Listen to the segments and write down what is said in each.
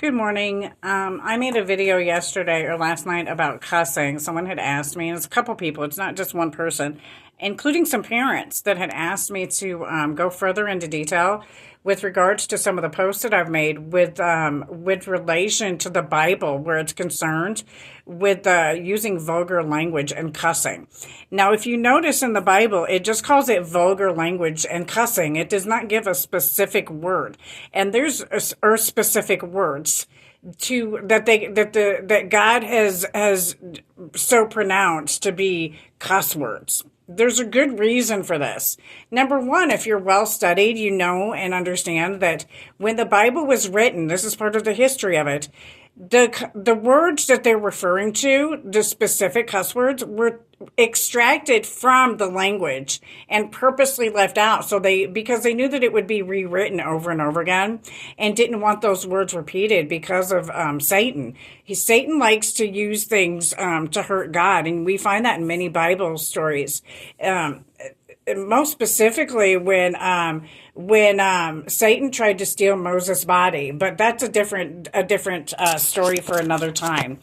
Good morning. I made a video yesterday or last night about cussing. Someone had asked me, and it's a couple people, it's not just one person, including some parents that had asked me to go further into detail with regards to some of the posts that I've made with relation to the Bible, where it's concerned with using vulgar language and cussing. Now, if you notice in the Bible, it just calls it vulgar language and cussing. It does not give a specific word, and there's specific words to that God has so pronounced to be cuss words. There's a good reason for this. Number one, if you're well studied, you know and understand that when the Bible was written, this is part of the history of it, the words that they're referring to, the specific cuss words, were extracted from the language and purposely left out. So because they knew that it would be rewritten over and over again, and didn't want those words repeated because of Satan. Satan likes to use things to hurt God, and we find that in many Bible stories. Most specifically when Satan tried to steal Moses' body, but that's a different story for another time.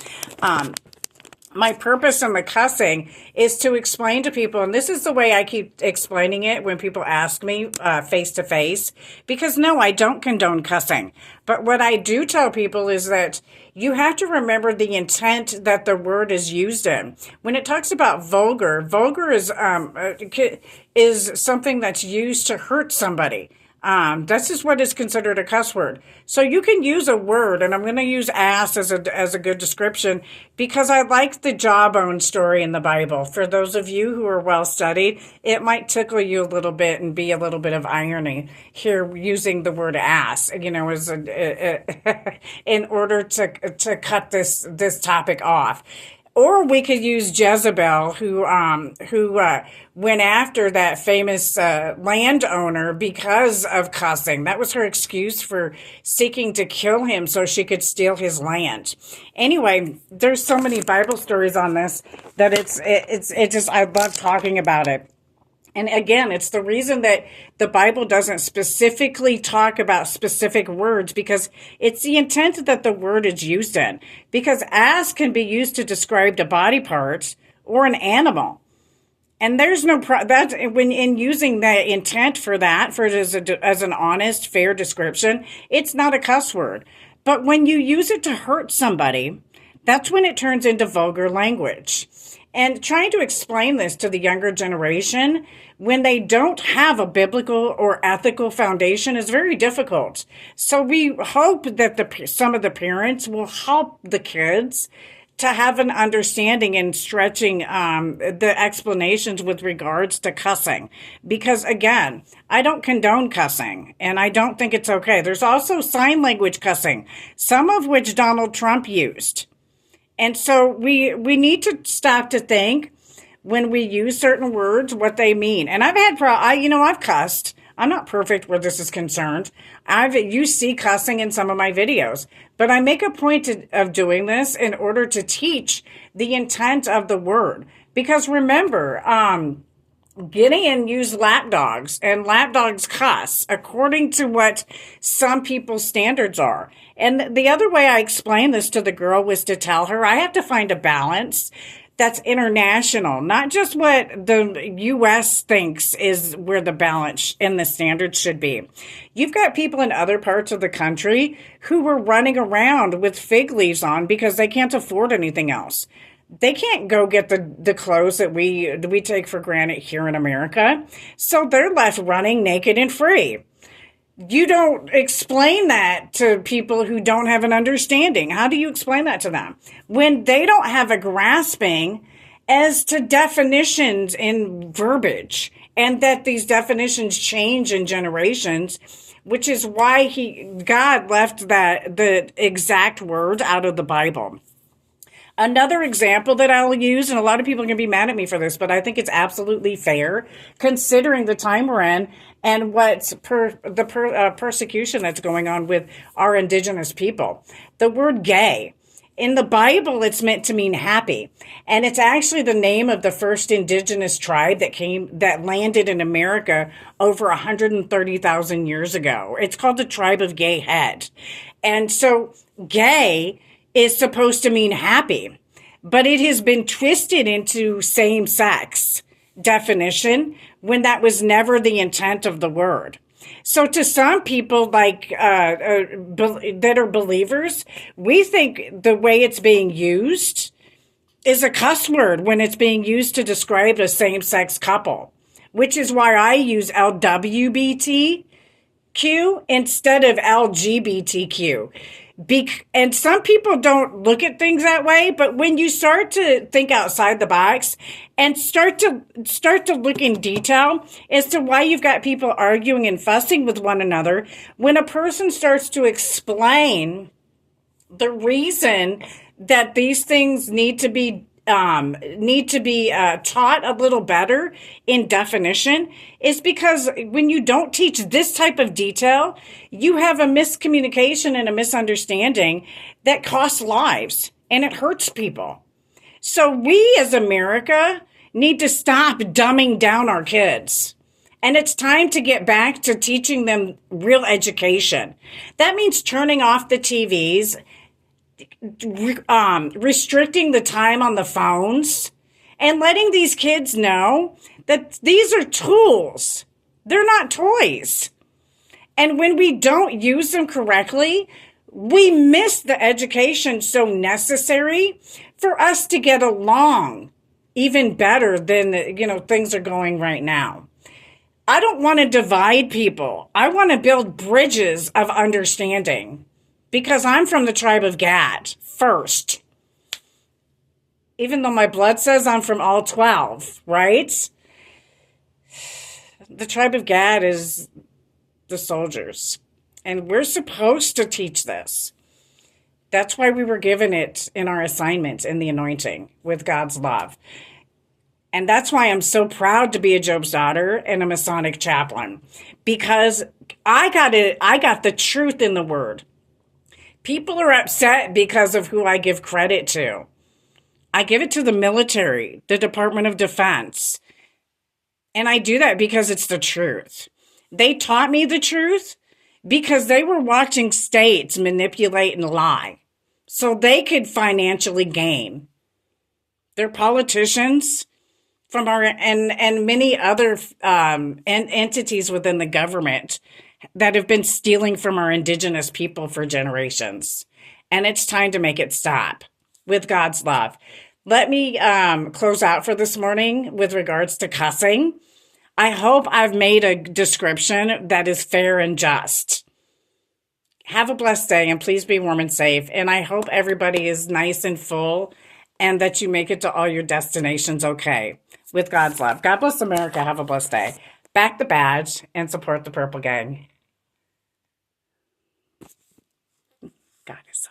My purpose in the cussing is to explain to people, and this is the way I keep explaining it when people ask me face to face, because no, I don't condone cussing. But what I do tell people is that you have to remember the intent that the word is used in. When it talks about vulgar, vulgar is something that's used to hurt somebody. This is what is considered a cuss word. So you can use a word, and I'm going to use ass as a good description because I like the jawbone story in the Bible. For those of you who are well studied, it might tickle you a little bit and be a little bit of irony here using the word ass, as in order to cut this topic off. Or we could use Jezebel, who went after that famous landowner because of cussing. That was her excuse for seeking to kill him so she could steal his land. Anyway, there's so many Bible stories on this that it's just, I love talking about it. And again, it's the reason that the Bible doesn't specifically talk about specific words, because it's the intent that the word is used in. Because ass can be used to describe a body part or an animal. And there's no that when in using the intent for that, for it as an honest, fair description, it's not a cuss word. But when you use it to hurt somebody, that's when it turns into vulgar language. And trying to explain this to the younger generation when they don't have a biblical or ethical foundation is very difficult. So we hope that some of the parents will help the kids to have an understanding and stretching the explanations with regards to cussing. Because again, I don't condone cussing, and I don't think it's okay. There's also sign language cussing, some of which Donald Trump used. And so we need to stop to think when we use certain words what they mean. And I've had I've cussed. I'm not perfect where this is concerned. You see cussing in some of my videos, but I make a point of doing this in order to teach the intent of the word. Because remember, Gideon used lapdogs, and lapdogs cuss according to what some people's standards are. And the other way I explained this to the girl was to tell her I have to find a balance that's international, not just what the U.S. thinks is where the balance and the standards should be. You've got people in other parts of the country who were running around with fig leaves on because they can't afford anything else. They can't go get the clothes that we take for granted here in America. So they're left running naked and free. You don't explain that to people who don't have an understanding. How do you explain that to them? When they don't have a grasping as to definitions in verbiage, and that these definitions change in generations, which is why God left the exact word out of the Bible. Another example that I'll use, and a lot of people are going to be mad at me for this, but I think it's absolutely fair considering the time we're in and what's persecution that's going on with our indigenous people. The word gay. In the Bible, it's meant to mean happy. And it's actually the name of the first indigenous tribe that landed in America over 130,000 years ago. It's called the tribe of Gay Head. And so gay is supposed to mean happy, but it has been twisted into same sex definition when that was never the intent of the word. So to some people that are believers, we think the way it's being used is a cuss word when it's being used to describe a same-sex couple, which is why I use LWBTQ instead of LGBTQ. And some people don't look at things that way, but when you start to think outside the box and start to look in detail as to why you've got people arguing and fussing with one another, when a person starts to explain the reason that these things need to be taught a little better in definition, is because when you don't teach this type of detail, you have a miscommunication and a misunderstanding that costs lives and it hurts people. So we as America need to stop dumbing down our kids. And it's time to get back to teaching them real education. That means turning off the TVs, restricting the time on the phones, and letting these kids know that these are tools. They're not toys. And when we don't use them correctly, we miss the education so necessary for us to get along even better than, things are going right now. I don't want to divide people. I want to build bridges of understanding. Because I'm from the tribe of Gad first. Even though my blood says I'm from all 12, right? The tribe of Gad is the soldiers. And we're supposed to teach this. That's why we were given it in our assignment in the anointing with God's love. And that's why I'm so proud to be a Job's daughter and a Masonic chaplain. Because I got the truth in the word. People are upset because of who I give credit to. I give it to the military, the Department of Defense. And I do that because it's the truth. They taught me the truth because they were watching states manipulate and lie so they could financially gain. They're politicians from and many other entities within the government that have been stealing from our indigenous people for generations. And it's time to make it stop with God's love. Let me close out for this morning with regards to cussing. I hope I've made a description that is fair and just. Have a blessed day and please be warm and safe. And I hope everybody is nice and full and that you make it to all your destinations okay with God's love. God bless America. Have a blessed day. Back the badge and support the Purple Gang. God is so